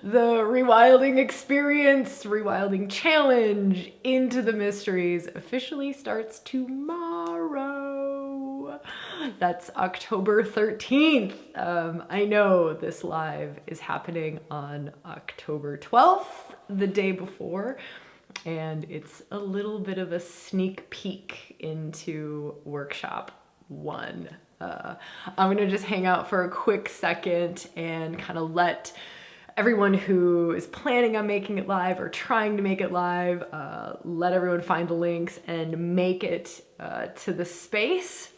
The ReWilding experience, ReWilding challenge Into the Mysteries officially starts tomorrow. That's October 13th. I know this live is happening on October 12th, the day before, and it's a little bit of a sneak peek into workshop 1. I'm gonna just hang out for a quick second and kind of let everyone who is planning on making it live or trying to make it live, let everyone find the links and make it to the space.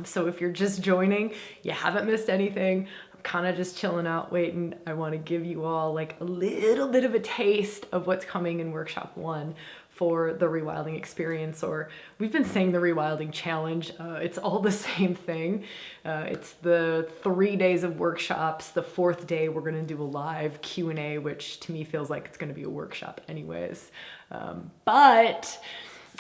So if you're just joining, you haven't missed anything. I'm kind of just chilling out, waiting. I want to give you all like a little bit of a taste of what's coming in workshop 1 for the ReWilding experience, or we've been saying the ReWilding challenge. It's all the same thing. It's the 3 days of workshops. The 4th day, we're gonna do a live Q&A, which to me feels like it's gonna be a workshop anyways. But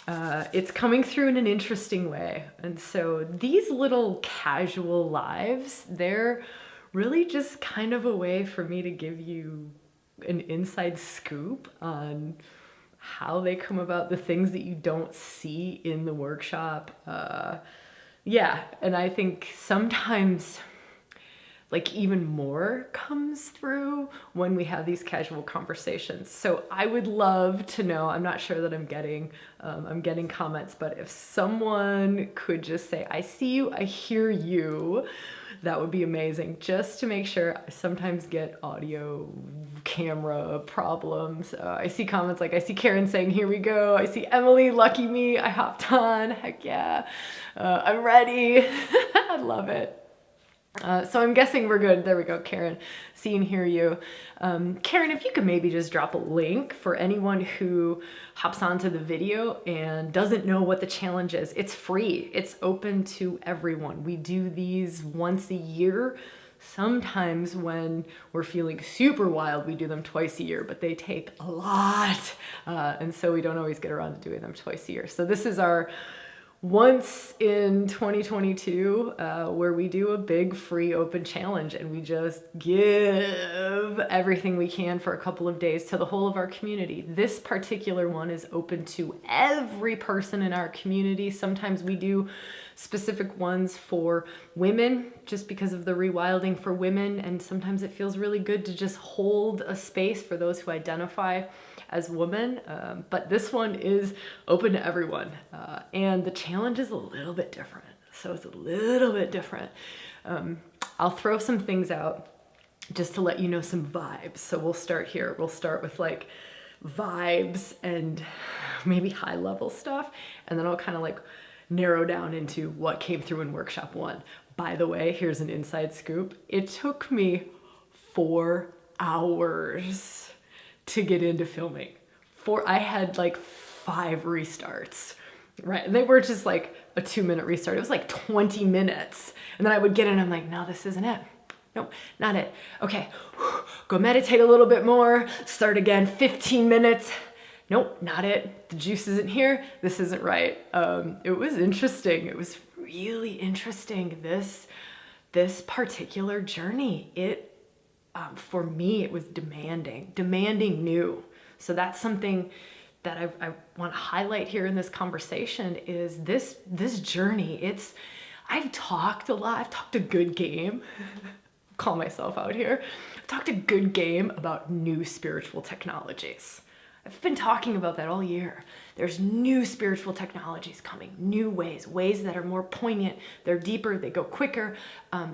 it's coming through in an interesting way. And so these little casual lives, they're really just kind of a way for me to give you an inside scoop on how they come about, the things that you don't see in the workshop. Yeah, and I think sometimes like even more comes through when we have these casual conversations. So I would love to know, I'm not sure that I'm getting comments, but if someone could just say, I see you, I hear you, that would be amazing, just to make sure. I sometimes get audio camera problems. I see comments like, I see Karen saying, here we go. I see Emily, lucky me, I hopped on, heck yeah. I'm ready. I love it. So I'm guessing we're good. There we go, Karen. See and hear you. Karen, if you could maybe just drop a link for anyone who hops onto the video and doesn't know what the challenge is. It's free. It's open to everyone. We do these once a year. Sometimes when we're feeling super wild, we do them twice a year, but they take a lot. And so we don't always get around to doing them twice a year. So this is our once in 2022, where we do a big free open challenge and we just give everything we can for a couple of days to the whole of our community. This particular one is open to every person in our community. Sometimes we do specific ones for women just because of the ReWilding for women, and sometimes it feels really good to just hold a space for those who identify as women, but this one is open to everyone, and the challenge is a little bit different. So it's a little bit different. I'll throw some things out just to let you know some vibes. So we'll start here. We'll start with like vibes and maybe high level stuff, and then I'll kind of like narrow down into what came through in workshop 1. By the way, here's an inside scoop. It took me 4 hours to get into filming. I had like 5 restarts, right? And they were just like a 2-minute restart. It was like 20 minutes. And then I would get in, I'm like, no, this isn't it. Nope, not it. Okay, go meditate a little bit more, start again, 15 minutes. Nope, not it. The juice isn't here. This isn't right. It was interesting. It was really interesting. This particular journey, for me, it was demanding new. So that's something that I want to highlight here in this conversation is this journey. I've talked a lot. I've talked a good game. Call myself out here. I've talked a good game about new spiritual technologies. I've been talking about that all year. There's new spiritual technologies coming, new ways that are more poignant, they're deeper, they go quicker,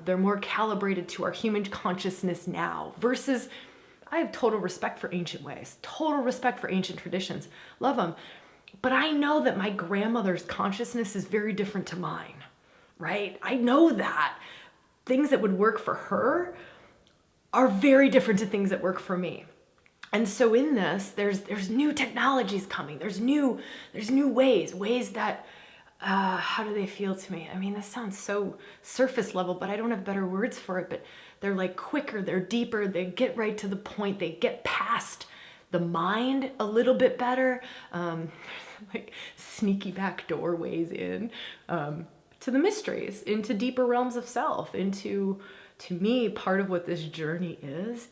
they're more calibrated to our human consciousness now, versus I have total respect for ancient ways, total respect for ancient traditions, love them. But I know that my grandmother's consciousness is very different to mine, right? I know that. Things that would work for her are very different to things that work for me. And so in this, there's new technologies coming. There's new ways that, how do they feel to me? I mean, this sounds so surface level, but I don't have better words for it, but they're like quicker, they're deeper, they get right to the point, they get past the mind a little bit better, like sneaky back doorways in, to the mysteries, into deeper realms of self, into, to me, part of what this journey is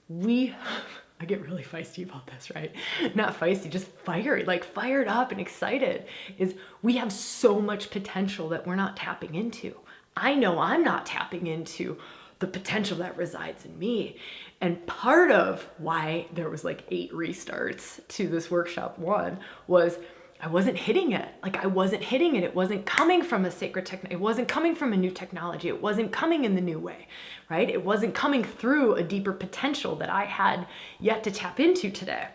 I get really feisty about this, right? Not feisty, just fired up and excited, is we have so much potential that we're not tapping into. I know I'm not tapping into the potential that resides in me. And part of why there was like 8 restarts to this workshop 1 was I wasn't hitting it. I wasn't hitting it. It wasn't coming from a sacred technology. It wasn't coming from a new technology. It wasn't coming in the new way, right? It wasn't coming through a deeper potential that I had yet to tap into today.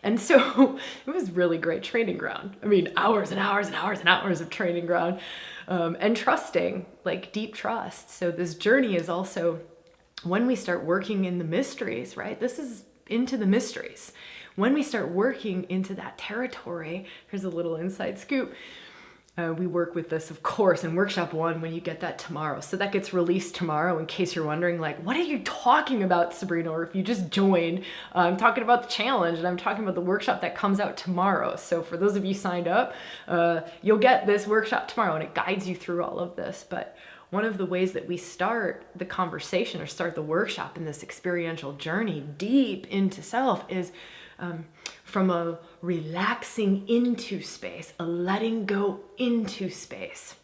And so it was really great training ground. I mean, hours and hours and hours and hours of training ground, and trusting, like deep trust. So this journey is also when we start working in the mysteries, right? This is into the mysteries. When we start working into that territory, here's a little inside scoop. We work with this, of course, in workshop 1 when you get that tomorrow. So that gets released tomorrow, in case you're wondering, like, what are you talking about, Sabrina? Or if you just joined, I'm talking about the challenge and I'm talking about the workshop that comes out tomorrow. So for those of you signed up, you'll get this workshop tomorrow and it guides you through all of this. But one of the ways that we start the conversation or start the workshop in this experiential journey deep into self is from a relaxing into space, a letting go into space.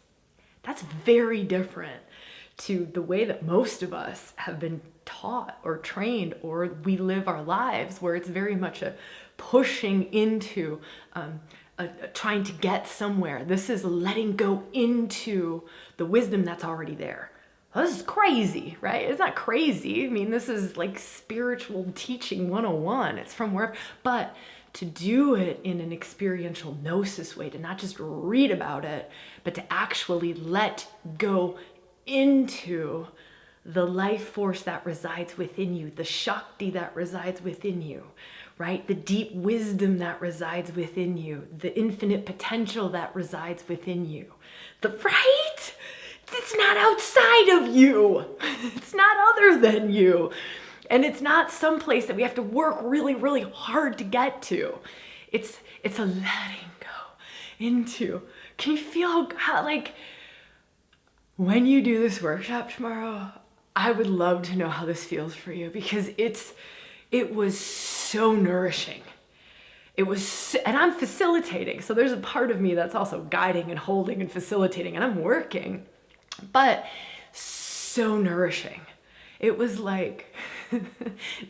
That's very different to the way that most of us have been taught or trained, or we live our lives, where it's very much a pushing into, trying to get somewhere. This is letting go into the wisdom that's already there. Well, this is crazy, right? It's not crazy. I mean, this is like spiritual teaching 101. It's from where, but to do it in an experiential gnosis way, to not just read about it, but to actually let go into the life force that resides within you, the Shakti that resides within you, right? The deep wisdom that resides within you, the infinite potential that resides within you. Right? It's not outside of you. It's not other than you. And it's not someplace that we have to work really, really hard to get to. It's a letting go into. Can you feel how, like, when you do this workshop tomorrow, I would love to know how this feels for you, because it was so nourishing. And I'm facilitating. So there's a part of me that's also guiding and holding and facilitating, and I'm working, but so nourishing. It was like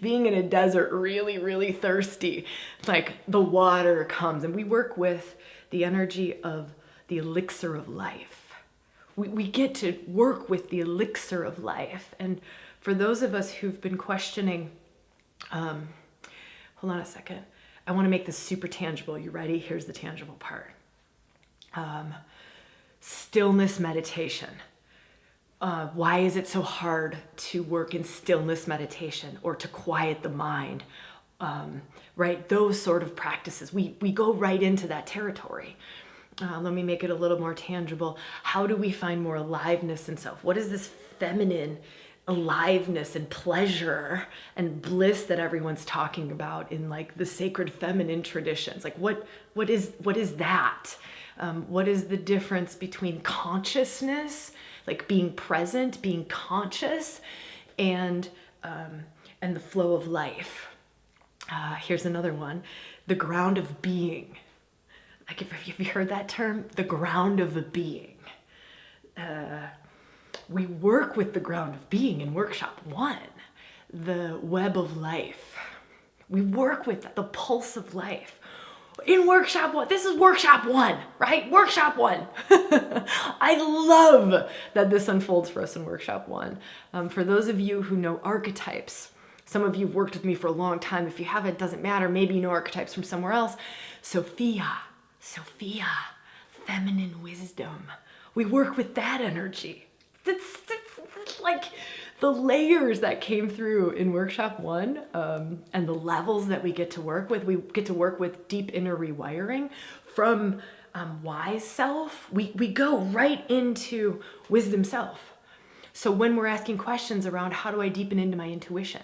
being in a desert, really, really thirsty. Like the water comes, and we work with the energy of the elixir of life. We get to work with the elixir of life. And for those of us who've been questioning, hold on a second. I want to make this super tangible. You ready? Here's the tangible part. Stillness meditation. Why is it so hard to work in stillness meditation or to quiet the mind? Right? Those sort of practices. We go right into that territory. Let me make it a little more tangible. How do we find more aliveness in self? What is this feminine aliveness and pleasure and bliss that everyone's talking about in like the sacred feminine traditions? Like what is that? What is the difference between consciousness, like being present, being conscious, and the flow of life? Here's another one: the ground of being. Like, have you heard that term? The ground of a being. We work with the ground of being in workshop 1, the web of life. We work with the pulse of life. In workshop 1, this is workshop 1, right? Workshop 1. I love that this unfolds for us in workshop 1. For those of you who know archetypes, some of you have worked with me for a long time. If you haven't, it doesn't matter. Maybe you know archetypes from somewhere else. Sophia, feminine wisdom. We work with that energy. It's like the layers that came through in workshop 1, and the levels that we get to work with. We get to work with deep inner rewiring from wise self. We go right into wisdom self. So when we're asking questions around how do I deepen into my intuition?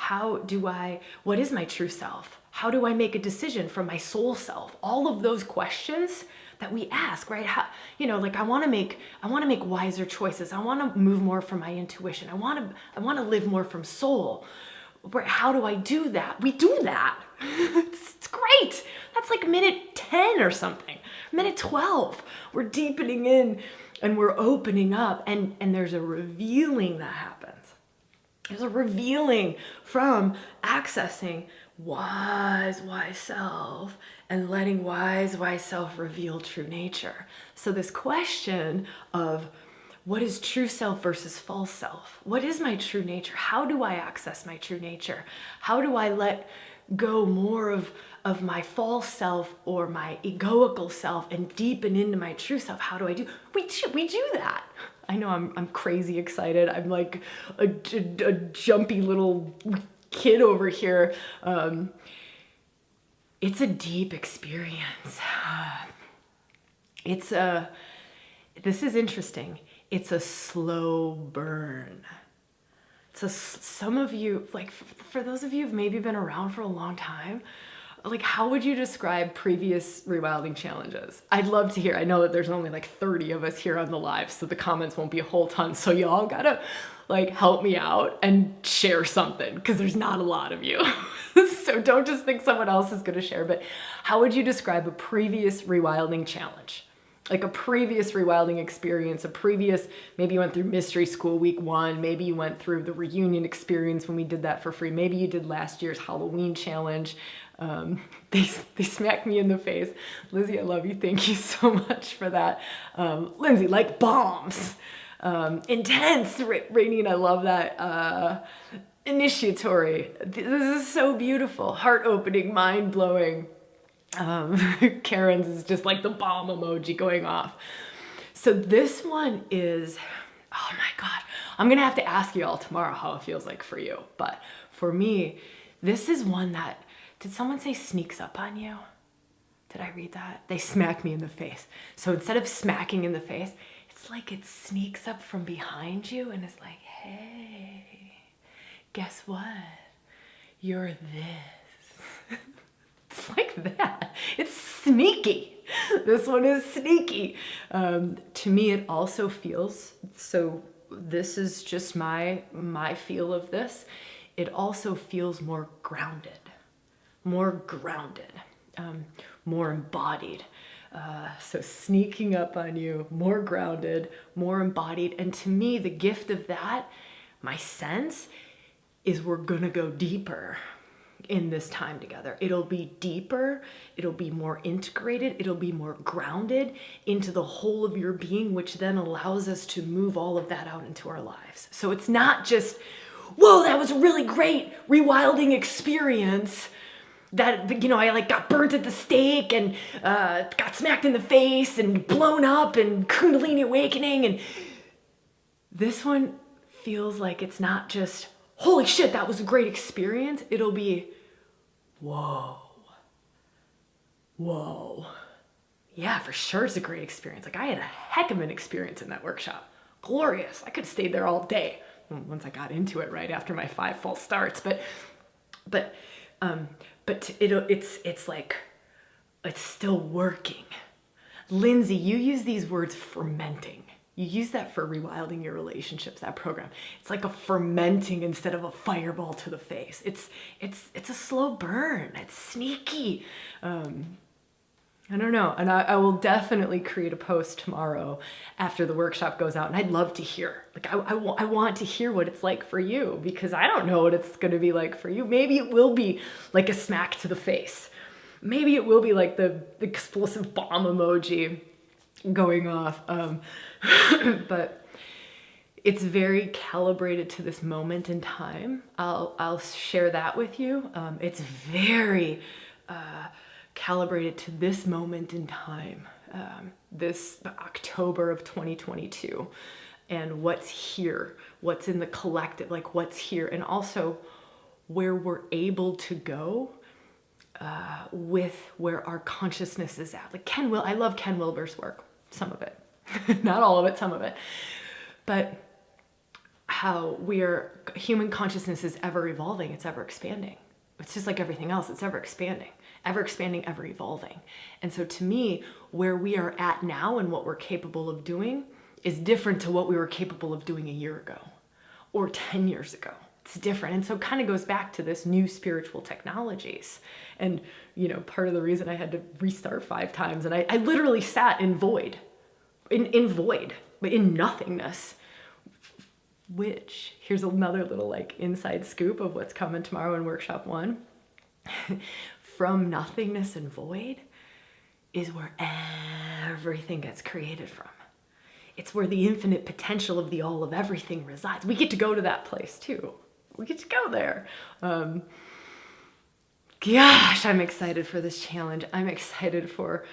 What is my true self? How do I make a decision from my soul self? All of those questions that we ask, right? Like I want to make wiser choices. I want to move more from my intuition. I want to live more from soul. How do I do that? We do that. It's great. That's like minute 10 or something, minute 12. We're deepening in and we're opening up, and there's a revealing that happens. There's a revealing from accessing wise self and letting wise self reveal true nature. So this question of what is true self versus false self? What is my true nature? How do I access my true nature? How do I let go more of my false self or my egoical self and deepen into my true self? How do I do? We do that. I know I'm crazy excited. I'm like a jumpy little kid over here. It's a deep experience. This is interesting. It's a slow burn. Some of you, like for those of you who've maybe been around for a long time, like how would you describe previous rewilding challenges? I'd love to hear. I know that there's only like 30 of us here on the live, so the comments won't be a whole ton. So y'all gotta like help me out and share something, because there's not a lot of you. So don't just think someone else is gonna share, but how would you describe a previous rewilding challenge? Like a previous rewilding experience, maybe you went through mystery school week 1, maybe you went through the reunion experience when we did that for free, maybe you did last year's Halloween challenge. They smacked me in the face. Lizzie, I love you. Thank you so much for that. Lindsay, like bombs. Intense. Rainine, I love that. Initiatory. This is so beautiful. Heart-opening, mind-blowing. Karen's is just like the bomb emoji going off. So this one is, oh my God, I'm gonna have to ask you all tomorrow how it feels like for you. But for me, this is one that, did someone say sneaks up on you? Did I read that? They smack me in the face. So instead of smacking in the face, it's like it sneaks up from behind you and is like, hey, guess what? You're this. It's like that. It's sneaky. This one is sneaky. To me, it also feels, so this is just my feel of this. It also feels more grounded, more embodied. So sneaking up on you, more grounded, more embodied. And to me, the gift of that, my sense, is we're gonna go deeper in this time together. It'll be deeper, it'll be more integrated, it'll be more grounded into the whole of your being, which then allows us to move all of that out into our lives. So it's not just, whoa, that was a really great rewilding experience that, you know, I like got burnt at the stake and got smacked in the face and blown up and Kundalini awakening. And this one feels like it's not just, holy shit, that was a great experience. It'll be, whoa. Yeah, for sure it's a great experience. Like I had a heck of an experience in that workshop. Glorious. I could have stayed there all day once I got into it right after my 5 false starts. But it's like, it's still working. Lindsay, you use these words fermenting. You use that for rewilding your relationships, that program. It's like a fermenting instead of a fireball to the face. It's a slow burn. It's sneaky. I don't know. And I will definitely create a post tomorrow after the workshop goes out. And I'd love to hear, like, I want to hear what it's like for you, because I don't know what it's going to be like for you. Maybe it will be like a smack to the face. Maybe it will be like the explosive bomb emoji going off. But it's very calibrated to this moment in time. I'll share that with you. It's very calibrated to this moment in time, this October of 2022, and what's here, what's in the collective, like what's here, and also where we're able to go with where our consciousness is at. Like I love Ken Wilber's work, some of it, not all of it, some of it, but how human consciousness is ever evolving, it's ever expanding. It's just like everything else, it's ever expanding, ever evolving. And so to me, where we are at now and what we're capable of doing is different to what we were capable of doing a year ago or 10 years ago. It's different. And so it kind of goes back to this new spiritual technologies. And, you know, part of the reason I had to restart 5 times, and I literally sat in void, in void, but in nothingness, which, here's another little like inside scoop of what's coming tomorrow in workshop 1. From nothingness and void is where everything gets created from. It's where the infinite potential of the all of everything resides. We get to go to that place too. We get to go there. Gosh, I'm excited for this challenge. I'm excited for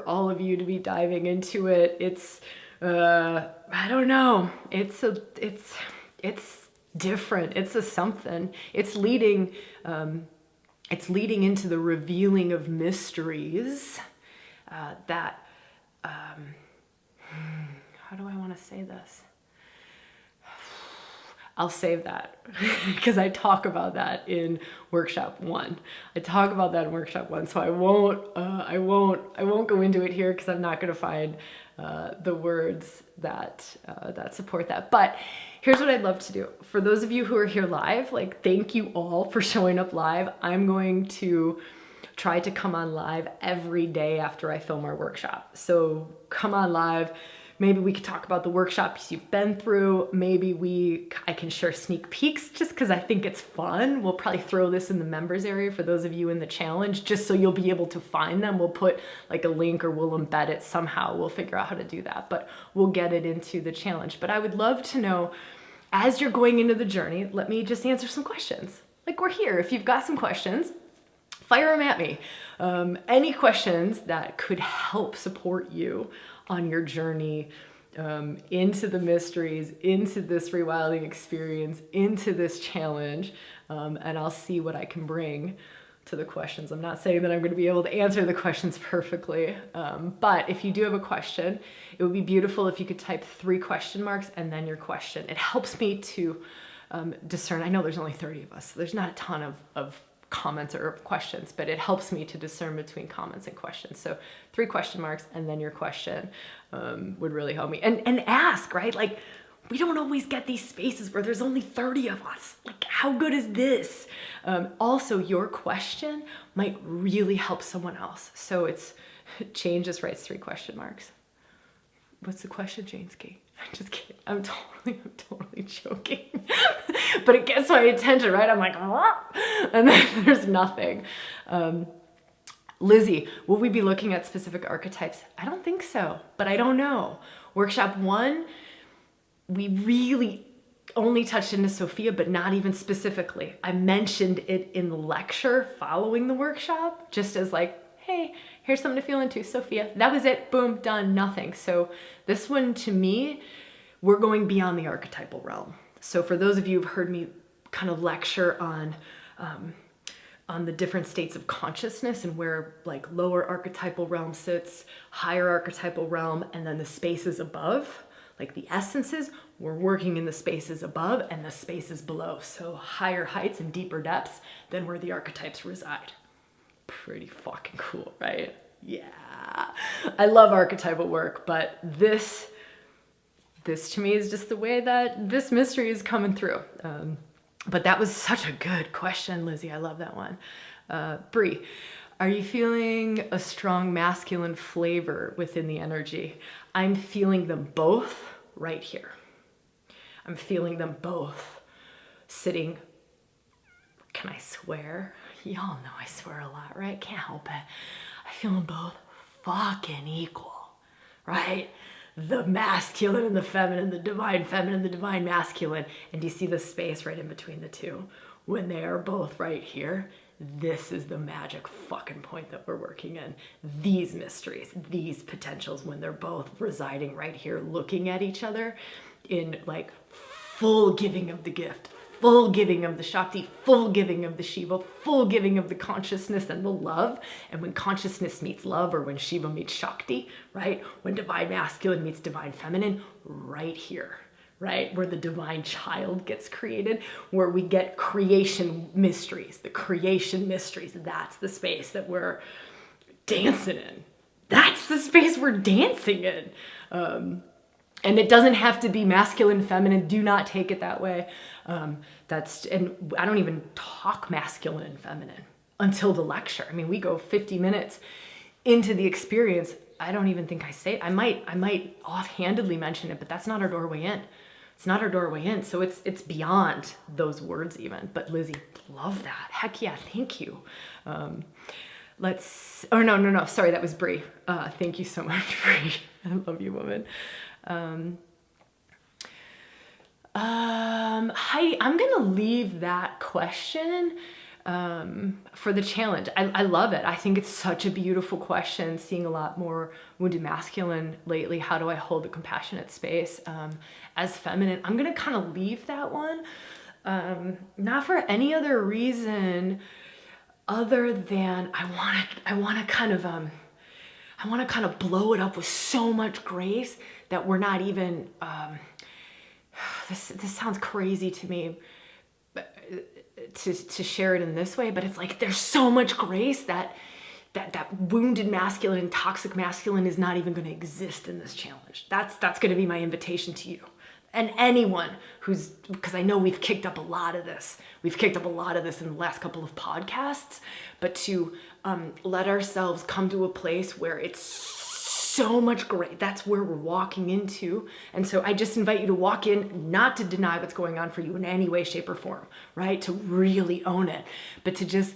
all of you to be diving into it. It's, I don't know. It's different. It's a something. It's leading into the revealing of mysteries that, how do I want to say this? I'll save that because I talk about that in workshop 1. So I won't go into it here because I'm not going to find the words that support that. But here's what I'd love to do. For those of you who are here live, like, thank you all for showing up live. I'm going to try to come on live every day after I film our workshop. So come on live. Maybe we could talk about the workshops you've been through. Maybe I can share sneak peeks just because I think it's fun. We'll probably throw this in the members area for those of you in the challenge, just so you'll be able to find them. We'll put like a link or we'll embed it somehow. We'll figure out how to do that, but we'll get it into the challenge. But I would love to know, as you're going into the journey, let me just answer some questions. Like, we're here. If you've got some questions, fire them at me. Any questions that could help support you on your journey into the mysteries, into this rewilding experience, into this challenge, and I'll see what I can bring to the questions. I'm not saying that I'm going to be able to answer the questions perfectly, but if you do have a question, it would be beautiful if you could type 3 question marks and then your question. It helps me to discern. I know there's only 30 of us, so there's not a ton of comments or questions, but it helps me to discern between comments and questions. So 3 question marks and then your question would really help me. And ask, right? Like, we don't always get these spaces where there's only 30 of us. Like, how good is this? Also, your question might really help someone else. So it's, Jane just writes 3 question marks. What's the question, Janeski? I'm just kidding. I'm totally joking. But it gets my attention, right? I'm like, what? And then there's nothing. Lizzie, will we be looking at specific archetypes? I don't think so, but I don't know. Workshop 1, we really only touched into Sophia, but not even specifically. I mentioned it in the lecture following the workshop, just as like, hey, here's something to feel into, Sophia. That was it, boom, done, nothing. So this one, to me, we're going beyond the archetypal realm. So for those of you who've heard me kind of lecture on the different states of consciousness and where like lower archetypal realm sits, higher archetypal realm, and then the spaces above, like the essences, we're working in the spaces above and the spaces below. So higher heights and deeper depths than where the archetypes reside. Pretty fucking cool, right? Yeah. I love archetypal work, but this to me is just the way that this mystery is coming through. But that was such a good question, Lizzie. I love that one. Bree, are you feeling a strong masculine flavor within the energy? I'm feeling them both right here. I'm feeling them both sitting. Can I swear? Y'all know I swear a lot, right? Can't help it. I feel them both fucking equal, right? The masculine and the feminine, the divine feminine, the divine masculine. And do you see the space right in between the two? When they are both right here, this is the magic fucking point that we're working in. These mysteries, these potentials, when they're both residing right here, looking at each other in like full giving of the gift, full giving of the Shakti, full giving of the Shiva, full giving of the consciousness and the love. And when consciousness meets love, or when Shiva meets Shakti, right? When divine masculine meets divine feminine, right here, right? Where the divine child gets created, where we get creation mysteries, the creation mysteries. That's the space that we're dancing in. That's the space we're dancing in. And it doesn't have to be masculine, feminine. Do not take it that way. And I don't even talk masculine and feminine until the lecture. I mean, we go 50 minutes into the experience. I don't even think I say it. I might offhandedly mention it, but that's not our doorway in. It's not our doorway in. So it's beyond those words even. But Lizzie, love that. Heck yeah, thank you. No, sorry, that was Bree. Thank you so much, Bree. I love you, woman. Heidi, I'm gonna leave that question for the challenge. I love it. I think it's such a beautiful question. Seeing a lot more wounded masculine lately. How do I hold the compassionate space as feminine? I'm gonna kind of leave that one, not for any other reason other than I want to kind of blow it up with so much grace that we're not even. This sounds crazy to me to share it in this way, but it's like there's so much grace that wounded masculine and toxic masculine is not even going to exist in this challenge. That's going to be my invitation to you and anyone because I know we've kicked up a lot of this. We've kicked up a lot of this in the last couple of podcasts, but to let ourselves come to a place where it's so much great. That's where we're walking into. And so I just invite you to walk in, not to deny what's going on for you in any way, shape, or form, right? To really own it, but to just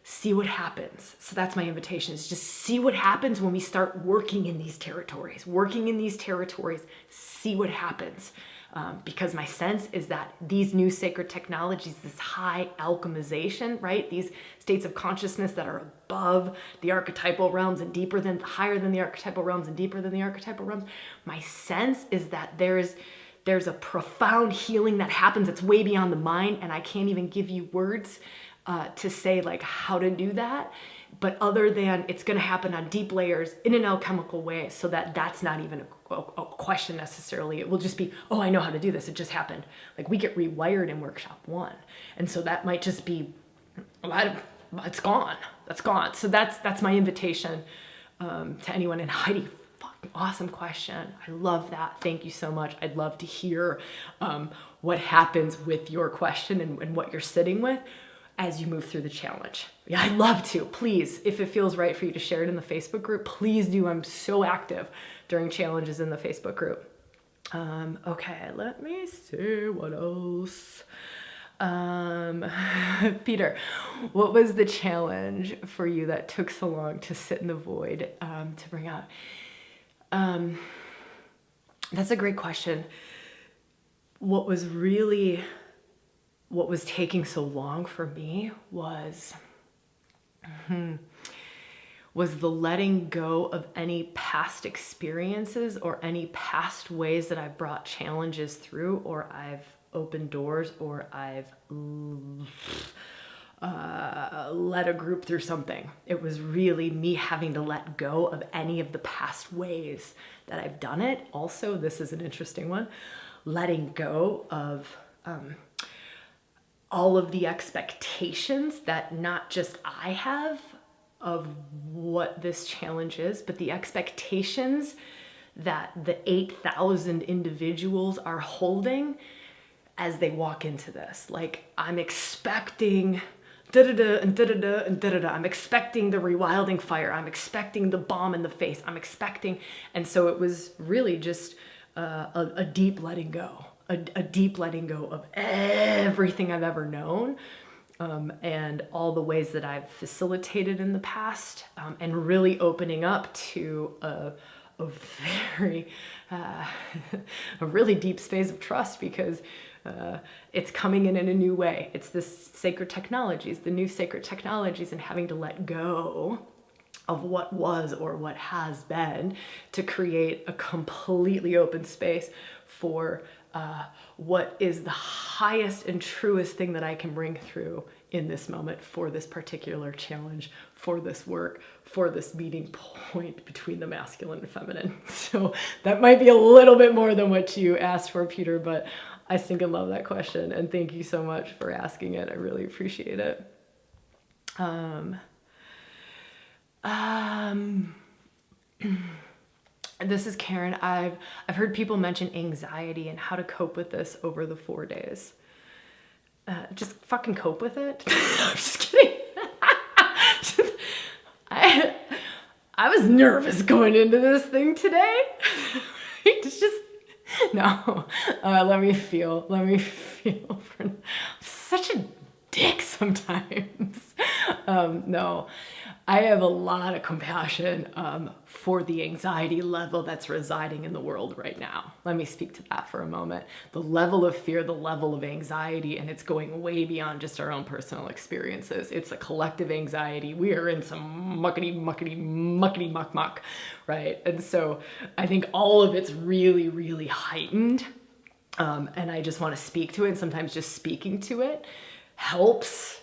see what happens. So that's my invitation, is just see what happens when we start working in these territories, see what happens. Because my sense is that these new sacred technologies, this high alchemization, right? These states of consciousness that are above the archetypal realms and higher than the archetypal realms and deeper than the archetypal realms. My sense is that there's a profound healing that happens that's way beyond the mind, and I can't even give you words to say like how to do that. But other than it's going to happen on deep layers in an alchemical way, so that's not even a question necessarily. It will just be, oh, I know how to do this. It just happened. Like we get rewired in workshop 1. And so that might just be, it's gone. That's gone. So that's my invitation to anyone. And Heidi, fucking awesome question. I love that. Thank you so much. I'd love to hear what happens with your question and what you're sitting with as you move through the challenge. Yeah, I'd love to. Please, if it feels right for you to share it in the Facebook group, please do. I'm so active during challenges in the Facebook group. Okay, let me see what else. Peter, what was the challenge for you that took so long to sit in the void to bring out? That's a great question. What was taking so long for me was the letting go of any past experiences or any past ways that I've brought challenges through, or I've opened doors, or I've led a group through something. It was really me having to let go of any of the past ways that I've done it. Also, this is an interesting one, letting go of all of the expectations that not just I have of what this challenge is, but the expectations that the 8,000 individuals are holding as they walk into this. Like, I'm expecting da-da-da and da-da-da and da-da-da. I'm expecting the rewilding fire. I'm expecting the bomb in the face. I'm expecting. And so it was really just a deep letting go. A deep letting go of everything I've ever known, and all the ways that I've facilitated in the past, and really opening up to a very, a really deep space of trust, because it's coming in a new way. It's this sacred technologies, the new sacred technologies, and having to let go of what was or what has been to create a completely open space for what is the highest and truest thing that I can bring through in this moment for this particular challenge, for this work, for this meeting point between the masculine and feminine. So that might be a little bit more than what you asked for, Peter, but I think I love that question, and thank you so much for asking it. I really appreciate it. This is Karen. I've heard people mention anxiety and how to cope with this over the 4 days. Just fucking cope with it. I'm just kidding. I was nervous going into this thing today. It's just, no. Let me feel for such a dick sometimes. No, I have a lot of compassion for the anxiety level that's residing in the world right now. Let me speak to that for a moment. The level of fear, the level of anxiety, and it's going way beyond just our own personal experiences. It's a collective anxiety. We are in some muckety muck, right? And so I think all of it's really, really heightened. And I just want to speak to it. And sometimes just speaking to it helps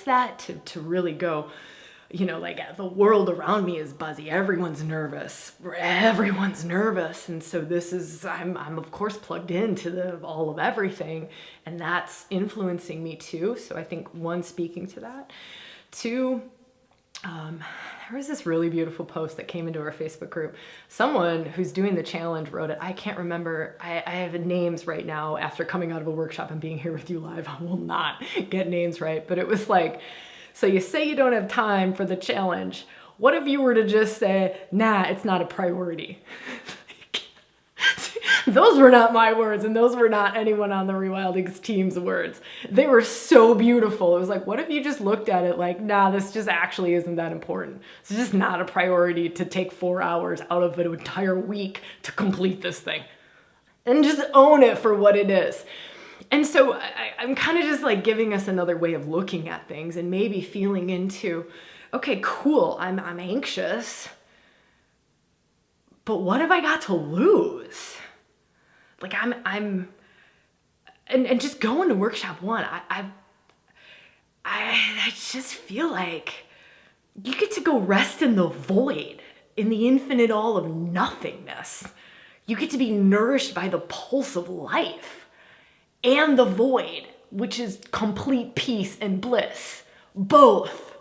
that to really go, you know, like the world around me is buzzy. Everyone's nervous. And so this is, I'm of course plugged into all of everything, and that's influencing me too. So I think one, speaking to that. Two, there was this really beautiful post that came into our Facebook group. Someone who's doing the challenge wrote it. I can't remember. I have names right now after coming out of a workshop and being here with you live. I will not get names right, but it was like, so you say you don't have time for the challenge. What if you were to just say, nah, it's not a priority? Those were not my words, and those were not anyone on the ReWilding team's words. They were so beautiful. It was like, what if you just looked at it like, nah, this just actually isn't that important. It's just not a priority to take 4 hours out of an entire week to complete this thing. And just own it for what it is. And so I'm kind of just like giving us another way of looking at things and maybe feeling into, okay, cool, I'm anxious, but what have I got to lose? Like and just going to workshop 1, I just feel like you get to go rest in the void, in the infinite all of nothingness. You get to be nourished by the pulse of life and the void, which is complete peace and bliss. Both.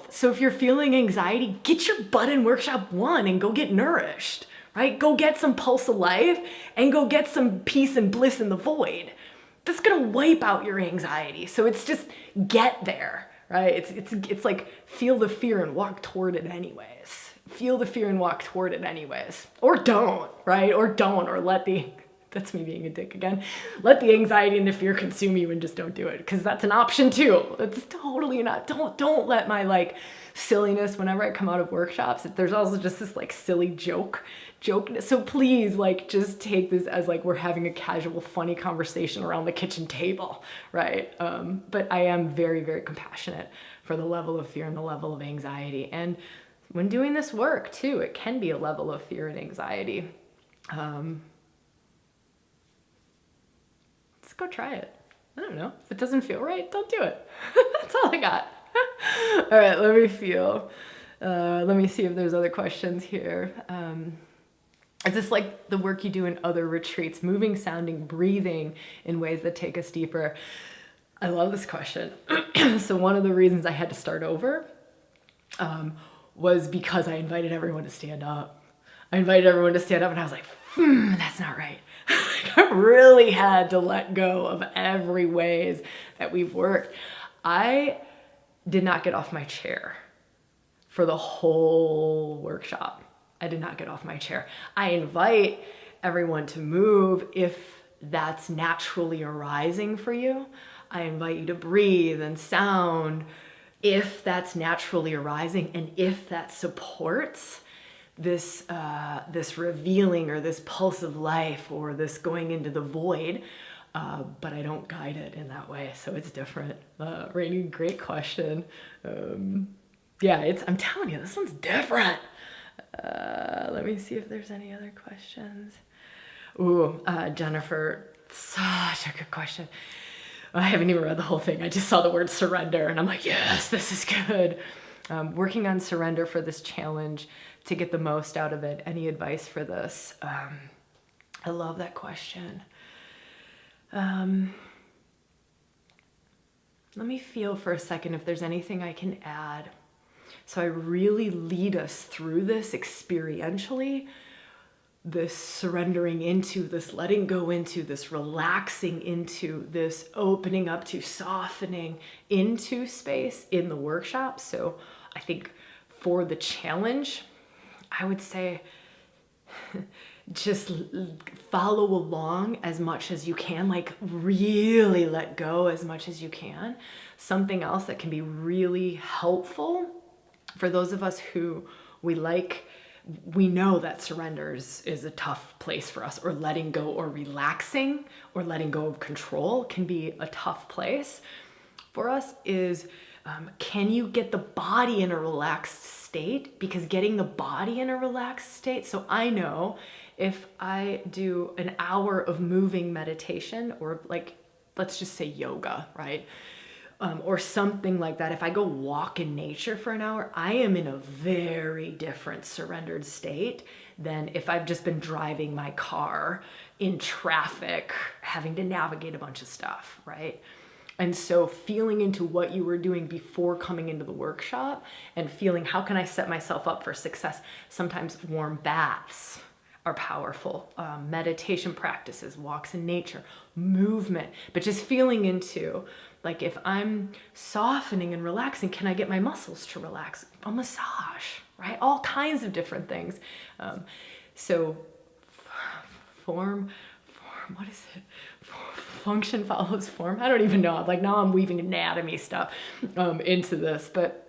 So if you're feeling anxiety, get your butt in workshop 1 and go get nourished, right? Go get some pulse of life and go get some peace and bliss in the void. That's gonna wipe out your anxiety. So it's just get there, right? It's like feel the fear and walk toward it anyways. Feel the fear and walk toward it anyways. Or don't, right? Or let the, that's me being a dick again. Let the anxiety and the fear consume you and just don't do it, because that's an option too. It's totally not, don't let my like silliness whenever I come out of workshops, there's also just this like silly joke. So please like just take this as like we're having a casual, funny conversation around the kitchen table, right? But I am very, very compassionate for the level of fear and the level of anxiety. And when doing this work too, it can be a level of fear and anxiety. Let's go try it. I don't know. If it doesn't feel right, don't do it. That's all I got. All right, let me feel. Let me see if there's other questions here. Is this like the work you do in other retreats, moving, sounding, breathing in ways that take us deeper? I love this question. So one of the reasons I had to start over was because I invited everyone to stand up. And I was like, that's not right. I really had to let go of every ways that we've worked. I did not get off my chair for the whole workshop. I did not get off my chair. I invite everyone to move if that's naturally arising for you. I invite you to breathe and sound if that's naturally arising and if that supports this revealing or this pulse of life or this going into the void, but I don't guide it in that way, so it's different. Rainy, great question. Yeah, I'm telling you, this one's different. Let me see if there's any other questions. Ooh, Jennifer, such a good question. I haven't even read the whole thing. I just saw the word surrender and I'm like, yes, this is good. Working on surrender for this challenge to get the most out of it. Any advice for this? I love that question. Let me feel for a second if there's anything I can add. So I really lead us through this experientially, this surrendering into, this letting go into, this relaxing into, this opening up to, softening into space in the workshop. So I think for the challenge, I would say just follow along as much as you can, like really let go as much as you can. Something else that can be really helpful for those of us who we know that surrender is a tough place for us, or letting go or relaxing or letting go of control can be a tough place for us, is can you get the body in a relaxed state? Because getting the body in a relaxed state, so I know if I do an hour of moving meditation, or like, let's just say yoga, right? Or something like that. If I go walk in nature for an hour, I am in a very different surrendered state than if I've just been driving my car in traffic, having to navigate a bunch of stuff, right? And so feeling into what you were doing before coming into the workshop and feeling, how can I set myself up for success? Sometimes warm baths are powerful. Meditation practices, walks in nature, movement, but just feeling into, like, if I'm softening and relaxing, can I get my muscles to relax? A massage, right? All kinds of different things. So form, what is it? Function follows form. I don't even know. Like, now I'm weaving anatomy stuff into this, but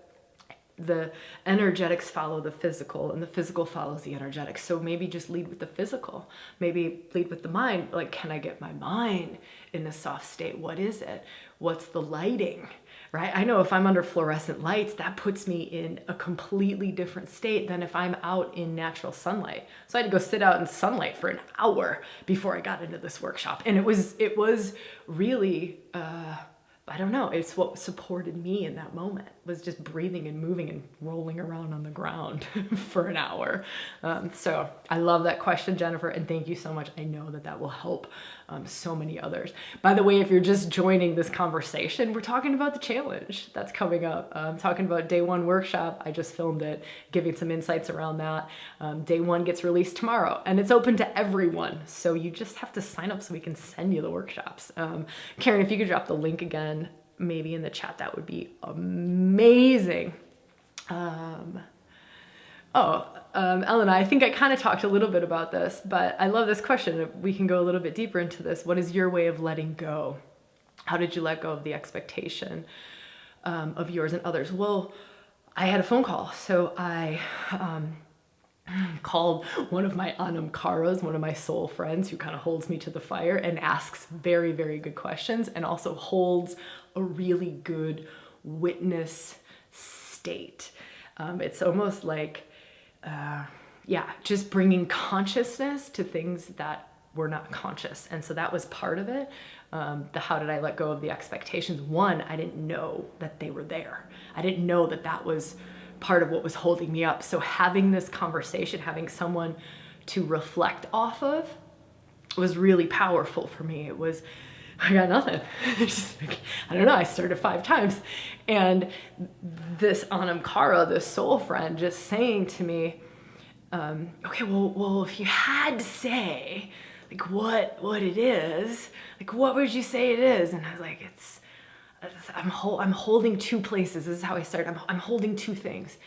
the energetics follow the physical and the physical follows the energetics. So maybe just lead with the physical, maybe lead with the mind. Like, can I get my mind in a soft state? What is it? What's the lighting, right? I know if I'm under fluorescent lights, that puts me in a completely different state than if I'm out in natural sunlight. So I had to go sit out in sunlight for an hour before I got into this workshop. And it was really, I don't know, it's what supported me in that moment, was just breathing and moving and rolling around on the ground for an hour. So I love that question, Jennifer, and thank you so much. I know that will help so many others. By the way, if you're just joining this conversation, we're talking about the challenge that's coming up. I'm talking about day 1 workshop. I just filmed it, giving some insights around that. Day 1 gets released tomorrow, and it's open to everyone. So you just have to sign up so we can send you the workshops. Karen, if you could drop the link again, maybe in the chat, that would be amazing. Elena, I think I kind of talked a little bit about this, but I love this question. We can go a little bit deeper into this. What is your way of letting go? How did you let go of the expectation of yours and others? Well, I had a phone call. So I called one of my anamkaras, one of my soul friends who kind of holds me to the fire and asks very, very good questions, and also holds a really good witness state. It's almost like, just bringing consciousness to things that were not conscious. And so that was part of it. How did I let go of the expectations? One, I didn't know that they were there. I didn't know that was part of what was holding me up. So having this conversation, having someone to reflect off of, was really powerful for me. It was, I got nothing. I don't know, I started 5 times. And this anamkara, this soul friend, just saying to me, okay, well, if you had to say, like, what it is, like, what would you say it is? And I was like, I'm holding 2 places. This is how I started. I'm holding 2 things.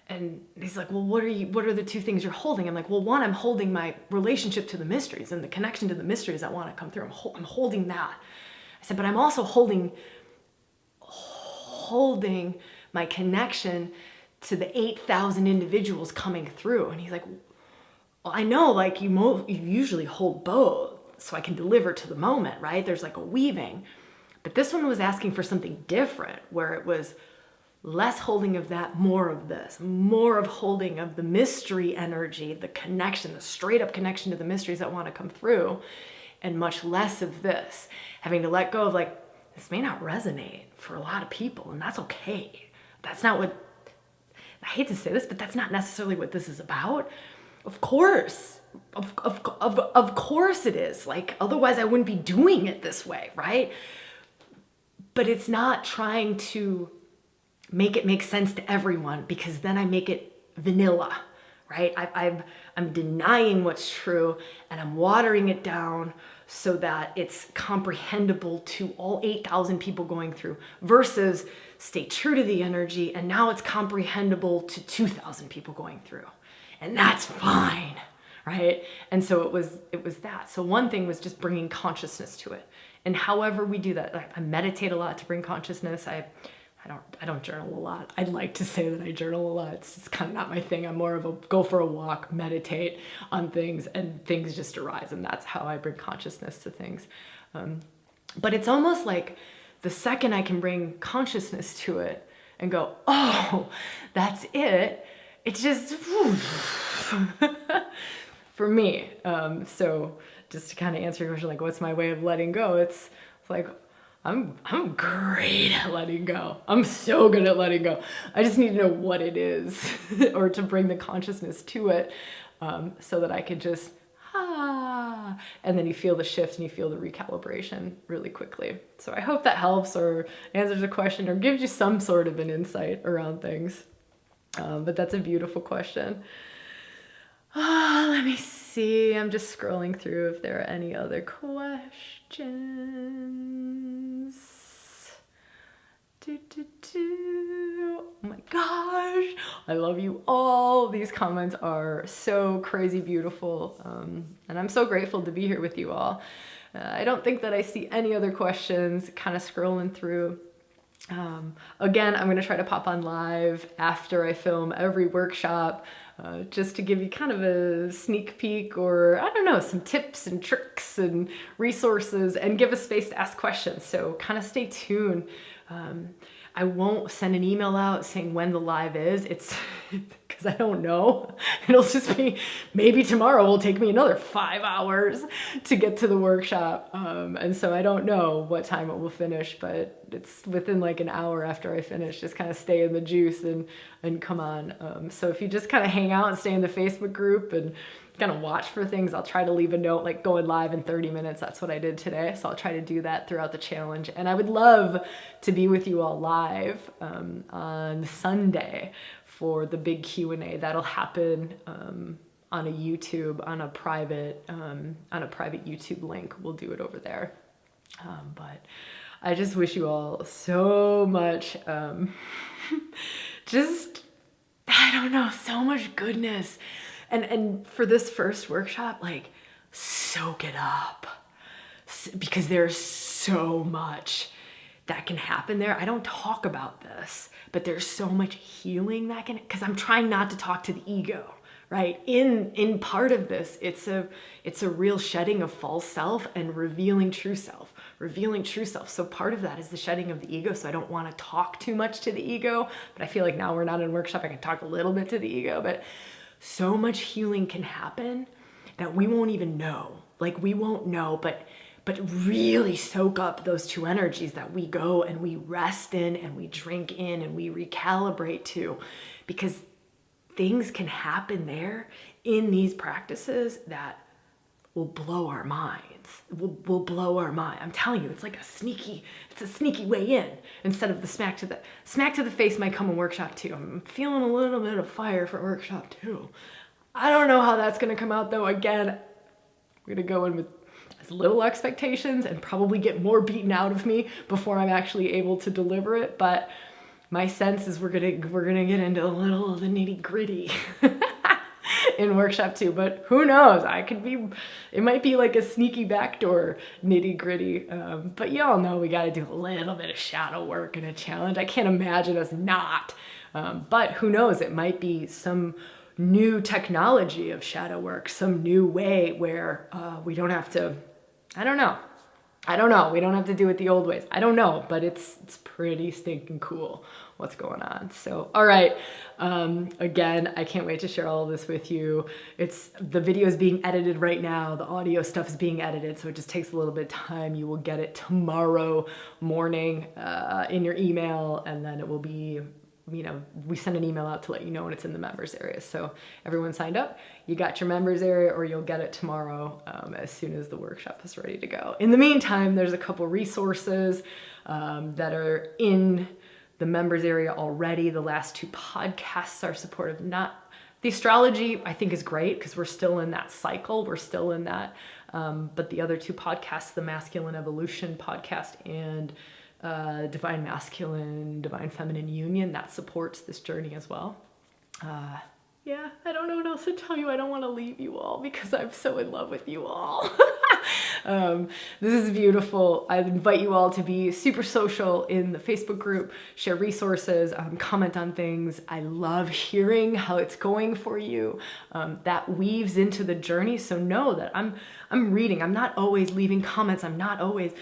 And he's like, well, what are the 2 things you're holding? I'm like, well, one, I'm holding my relationship to the mysteries and the connection to the mysteries that want to come through. I'm holding that. I said, but I'm also holding my connection to the 8,000 individuals coming through. And he's like, well, I know, like, you usually hold both so I can deliver to the moment, right? There's like a weaving. But this one was asking for something different, where it was less holding of that, more of this, more of holding of the mystery energy, the connection, the straight up connection to the mysteries that want to come through, and much less of this, having to let go of, like, this may not resonate for a lot of people, and that's okay. That's not what, I hate to say this, but that's not necessarily what this is about. Of course, of course it is. Like, otherwise I wouldn't be doing it this way, right? But it's not trying to make it make sense to everyone, because then I make it vanilla, right? I'm denying what's true and I'm watering it down so that it's comprehensible to all 8,000 people going through, versus stay true to the energy and now it's comprehensible to 2,000 people going through. And that's fine, right? And so it was that. So one thing was just bringing consciousness to it. And however we do that, I meditate a lot to bring consciousness. I don't journal a lot. I'd like to say that I journal a lot. It's just kind of not my thing. I'm more of a go for a walk, meditate on things, and things just arise. And that's how I bring consciousness to things. But it's almost like the second I can bring consciousness to it and go, oh, that's it. It's just, for me. So just to kind of answer your question, like, what's my way of letting go? It's like, I'm great at letting go. I'm so good at letting go. I just need to know what it is or to bring the consciousness to it, so that I can just, and then you feel the shift and you feel the recalibration really quickly. So I hope that helps or answers a question or gives you some sort of an insight around things. But that's a beautiful question. Let me see. I'm just scrolling through if there are any other questions. Oh my gosh. I love you all. These comments are so crazy beautiful. And I'm so grateful to be here with you all. I don't think that I see any other questions. Kind of scrolling through. Again, I'm going to try to pop on live after I film every workshop, just to give you kind of a sneak peek, or I don't know, some tips and tricks and resources, and give a space to ask questions. So kind of stay tuned. I won't send an email out saying when the live is. It's because I don't know. It'll just be maybe tomorrow will take me another 5 hours to get to the workshop. And so I don't know what time it will finish, but it's within like an hour after I finish. Just kind of stay in the juice and come on. So if you just kind of hang out and stay in the Facebook group and kind of watch for things, I'll try to leave a note like going live in 30 minutes. That's what I did today. So I'll try to do that throughout the challenge. And I would love to be with you all live on Sunday for the big Q&A. That'll happen on a YouTube, on a private YouTube link. We'll do it over there. But I just wish you all so much, just, I don't know, so much goodness. And for this first workshop, like, soak it up, because there's so much that can happen there. I don't talk about this, but there's so much healing that can, because I'm trying not to talk to the ego, right? In part of this, it's a real shedding of false self and revealing true self. So part of that is the shedding of the ego. So I don't want to talk too much to the ego, but I feel like now we're not in a workshop. I can talk a little bit to the ego, but so much healing can happen that we won't even know. Like, we won't know, but really soak up those two energies that we go and we rest in and we drink in and we recalibrate to, because things can happen there in these practices that will blow our minds. Will blow our mind. I'm telling you, it's like a sneaky way in, instead of the smack to the face might come in workshop 2. I'm feeling a little bit of fire for workshop 2. I don't know how that's going to come out though. Again, I'm going to go in with as little expectations and probably get more beaten out of me before I'm actually able to deliver it. But my sense is we're gonna get into a little of the nitty gritty in workshop 2, but who knows? It might be like a sneaky backdoor nitty gritty. But y'all know we got to do a little bit of shadow work in a challenge. I can't imagine us not. But who knows? It might be some new technology of shadow work, some new way where we don't have to. I don't know. We don't have to do it the old ways. I don't know, but it's pretty stinking cool what's going on. So, all right. Again, I can't wait to share all of this with you. The video is being edited right now. The audio stuff is being edited, so it just takes a little bit of time. You will get it tomorrow morning in your email, and then it will be, we send an email out to let you know when it's in the members area. So everyone signed up, you got your members area, or you'll get it tomorrow as soon as the workshop is ready to go. In the meantime, there's a couple resources that are in the members area already. The last 2 podcasts are supportive. Not the astrology, I think, is great because we're still in that cycle. We're still in that. But the other 2 podcasts, the Masculine Evolution podcast and Divine Masculine, Divine Feminine Union, that supports this journey as well. Yeah, I don't know what else to tell you. I don't want to leave you all because I'm so in love with you all. This is beautiful. I invite you all to be super social in the Facebook group, share resources, comment on things. I love hearing how it's going for you. That weaves into the journey. So know that I'm reading. I'm not always leaving comments. I'm not always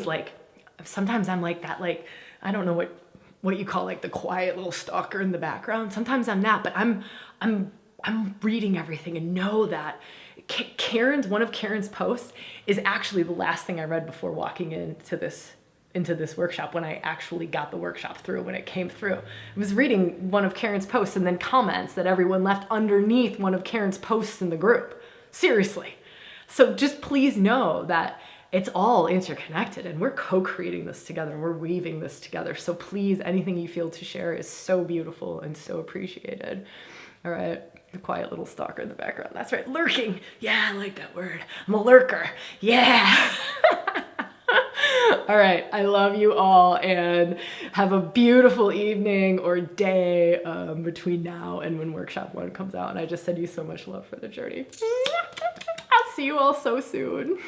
like, sometimes I'm like that, like, I don't know what you call like the quiet little stalker in the background. Sometimes I'm that, but I'm reading everything, and know that one of Karen's posts is actually the last thing I read before walking into this workshop, when I actually got the workshop through, when it came through. I was reading one of Karen's posts and then comments that everyone left underneath one of Karen's posts in the group. Seriously. So just please know that it's all interconnected, and we're co-creating this together, and we're weaving this together. So please, anything you feel to share is so beautiful and so appreciated. All right, the quiet little stalker in the background. That's right, lurking. Yeah, I like that word. I'm a lurker. Yeah. All right, I love you all, and have a beautiful evening or day between now and when workshop 1 comes out. And I just send you so much love for the journey. I'll see you all so soon.